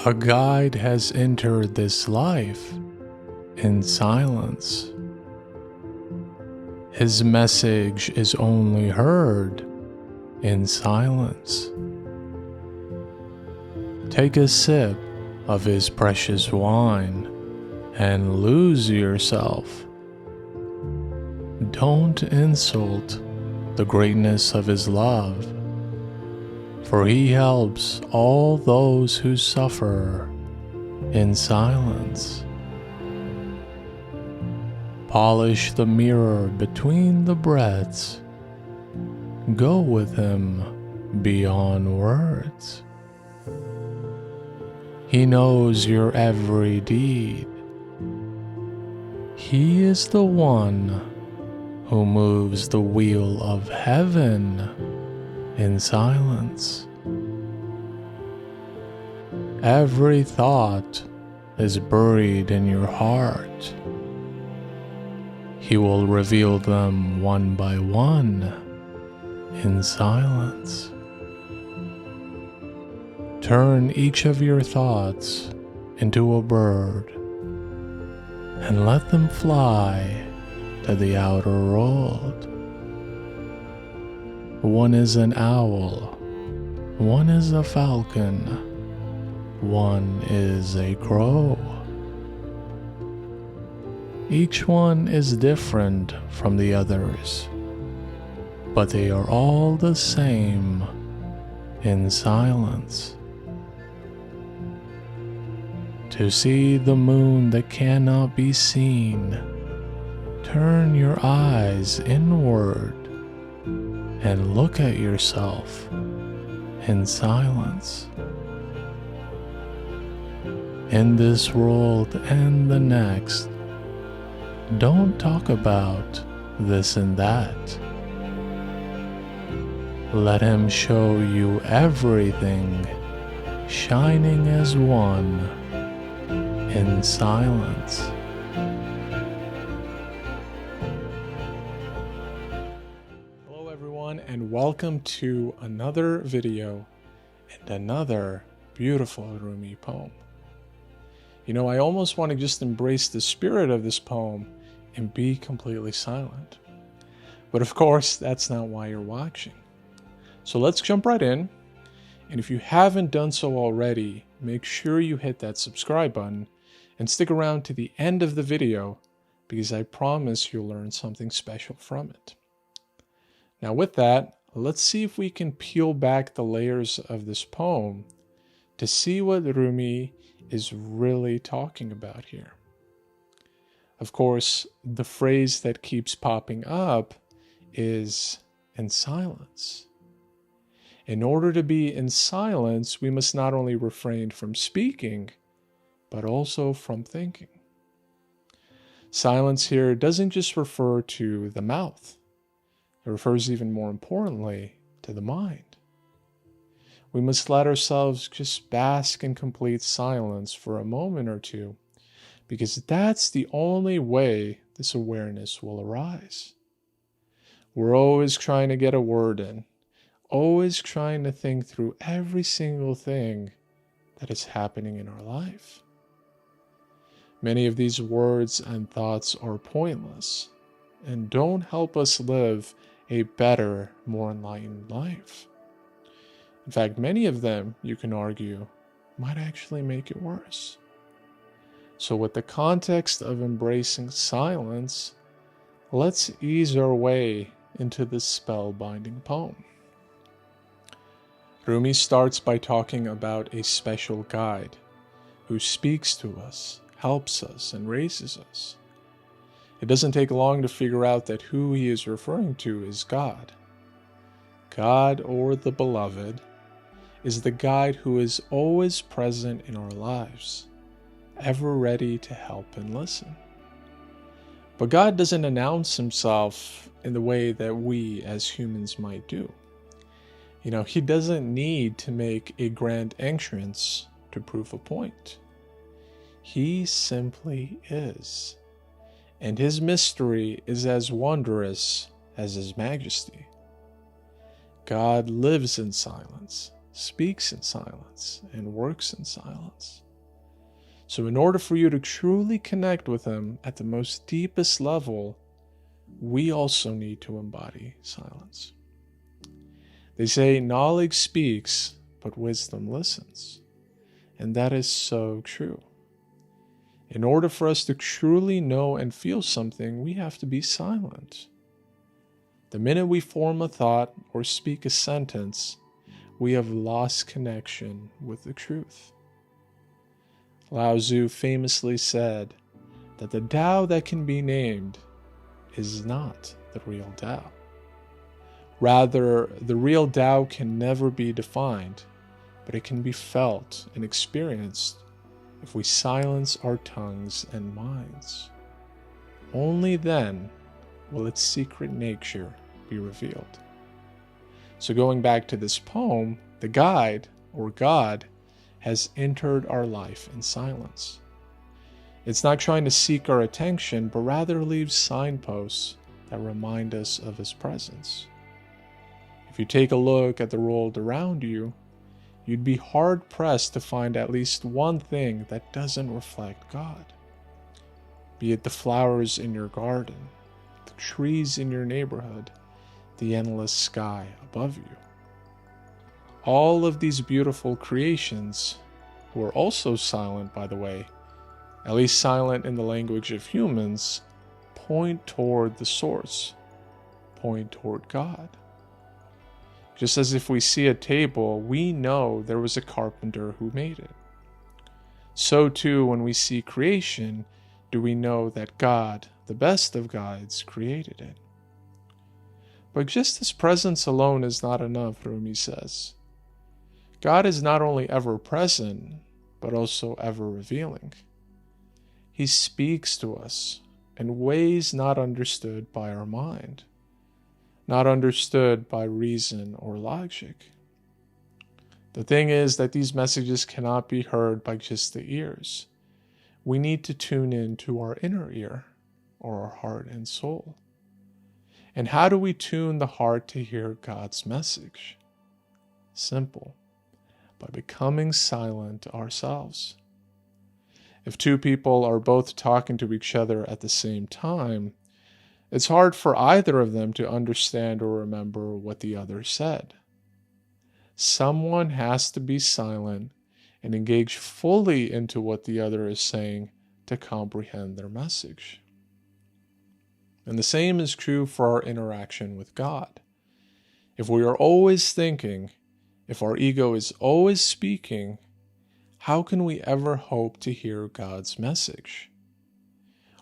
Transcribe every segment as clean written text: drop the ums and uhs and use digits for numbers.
A guide has entered this life in silence. His message is only heard in silence. Take a sip of his precious wine and lose yourself. Don't insult the greatness of his love, for he helps all those who suffer in silence. Polish the mirror between the breaths. Go with him beyond words. He knows your every deed. He is the one who moves the wheel of heaven in silence. Every thought is buried in your heart. He will reveal them one by one in silence. Turn each of your thoughts into a bird and let them fly to the outer world. One is an owl, one is a falcon, one is a crow. Each one is different from the others, but they are all the same in silence. To see the moon that cannot be seen, turn your eyes inward and look at yourself in silence. In this world and the next, don't talk about this and that. Let him show you everything shining as one in silence. Hello everyone, and welcome to another video and another beautiful Rumi poem. You know, I almost want to just embrace the spirit of this poem and be completely silent. But of course, that's not why you're watching. So let's jump right in. And if you haven't done so already, make sure you hit that subscribe button and stick around to the end of the video, because I promise you'll learn something special from it. Now with that, let's see if we can peel back the layers of this poem to see what Rumi is really talking about here. Of course, the phrase that keeps popping up is in silence. In order to be in silence, we must not only refrain from speaking, but also from thinking. Silence here doesn't just refer to the mouth. It refers even more importantly to the mind. We must let ourselves just bask in complete silence for a moment or two, because that's the only way this awareness will arise. We're always trying to get a word in, always trying to think through every single thing that is happening in our life. Many of these words and thoughts are pointless and don't help us live a better, more enlightened life. In fact, many of them, you can argue, might actually make it worse. So with the context of embracing silence, let's ease our way into this spellbinding poem. Rumi starts by talking about a special guide who speaks to us, helps us, and raises us. It doesn't take long to figure out that who he is referring to is God. God, or the Beloved, is the guide who is always present in our lives, ever ready to help and listen. But God doesn't announce himself in the way that we as humans might do. You know, he doesn't need to make a grand entrance to prove a point. He simply is. And his mystery is as wondrous as his majesty. God lives in silence, speaks in silence and works in silence. So in order for you to truly connect with him at the most deepest level, we also need to embody silence. They say knowledge speaks, but wisdom listens. And that is so true. In order for us to truly know and feel something, we have to be silent. The minute we form a thought or speak a sentence, we have lost connection with the truth. Lao Tzu famously said that the Tao that can be named is not the real Tao. Rather, the real Tao can never be defined, but it can be felt and experienced if we silence our tongues and minds. Only then will its secret nature be revealed. So going back to this poem, the guide, or God, has entered our life in silence. It's not trying to seek our attention, but rather leaves signposts that remind us of his presence. If you take a look at the world around you, you'd be hard-pressed to find at least one thing that doesn't reflect God. Be it the flowers in your garden, the trees in your neighborhood, the endless sky above you. All of these beautiful creations, who are also silent, by the way, at least silent in the language of humans, point toward the source, point toward God. Just as if we see a table, we know there was a carpenter who made it. So too, when we see creation, do we know that God, the best of gods, created it. But just his presence alone is not enough, Rumi says. God is not only ever present, but also ever revealing. He speaks to us in ways not understood by our mind, not understood by reason or logic. The thing is that these messages cannot be heard by just the ears. We need to tune in to our inner ear, or our heart and soul. And how do we tune the heart to hear God's message? Simple. By becoming silent ourselves. If two people are both talking to each other at the same time, it's hard for either of them to understand or remember what the other said. Someone has to be silent and engage fully into what the other is saying to comprehend their message. And the same is true for our interaction with God. If we are always thinking, if our ego is always speaking, how can we ever hope to hear God's message?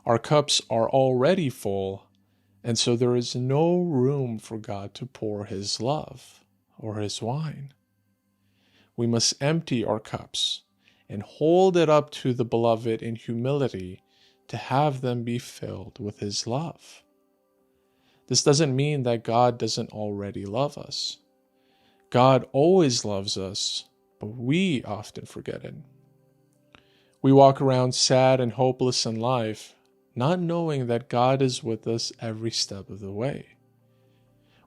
Our cups are already full, and so there is no room for God to pour his love or his wine. We must empty our cups and hold it up to the beloved in humility to have them be filled with his love. This doesn't mean that God doesn't already love us. God always loves us, but we often forget it. We walk around sad and hopeless in life, not knowing that God is with us every step of the way.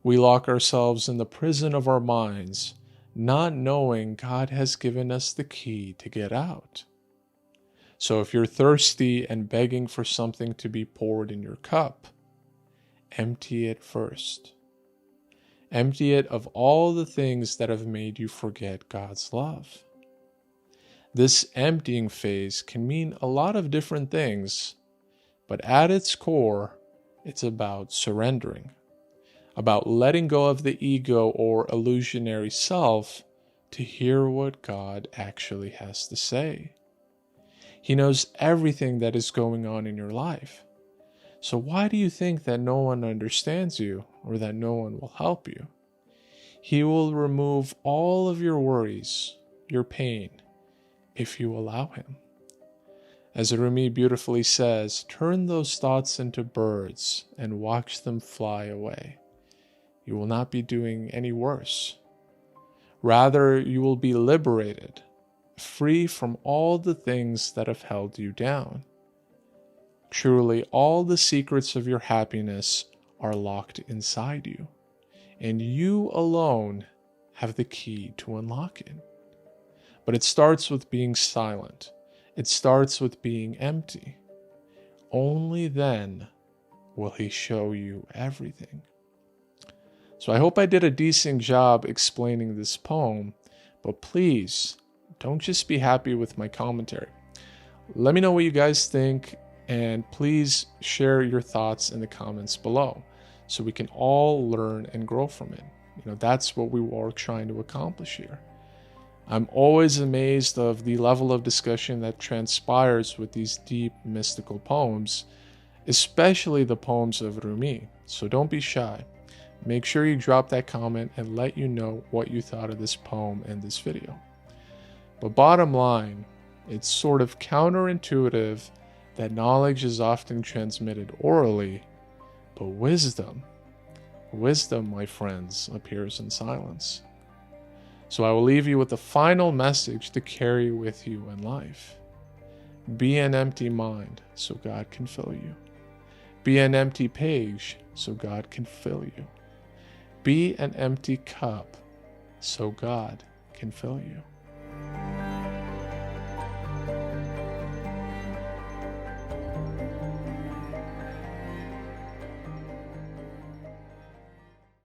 We lock ourselves in the prison of our minds, not knowing God has given us the key to get out. So if you're thirsty and begging for something to be poured in your cup, empty it first. Empty it of all the things that have made you forget God's love. This emptying phase can mean a lot of different things, but at its core, it's about surrendering, about letting go of the ego or illusionary self to hear what God actually has to say. He knows everything that is going on in your life. So why do you think that no one understands you or that no one will help you? He will remove all of your worries, your pain, if you allow him. As Rumi beautifully says, turn those thoughts into birds and watch them fly away. You will not be doing any worse. Rather, you will be liberated, free from all the things that have held you down. Truly, all the secrets of your happiness are locked inside you, and you alone have the key to unlock it. But it starts with being silent. It starts with being empty. Only then will he show you everything. So I hope I did a decent job explaining this poem, but please don't just be happy with my commentary. Let me know what you guys think, and please share your thoughts in the comments below so we can all learn and grow from it. That's what we are trying to accomplish here. I'm always amazed of the level of discussion that transpires with these deep mystical poems, especially the poems of Rumi. So don't be shy. Make sure you drop that comment and let you know what you thought of this poem and this video. But bottom line, it's sort of counterintuitive that knowledge is often transmitted orally, but wisdom, my friends, appears in silence. So I will leave you with a final message to carry with you in life. Be an empty mind so God can fill you. Be an empty page so God can fill you. Be an empty cup so God can fill you.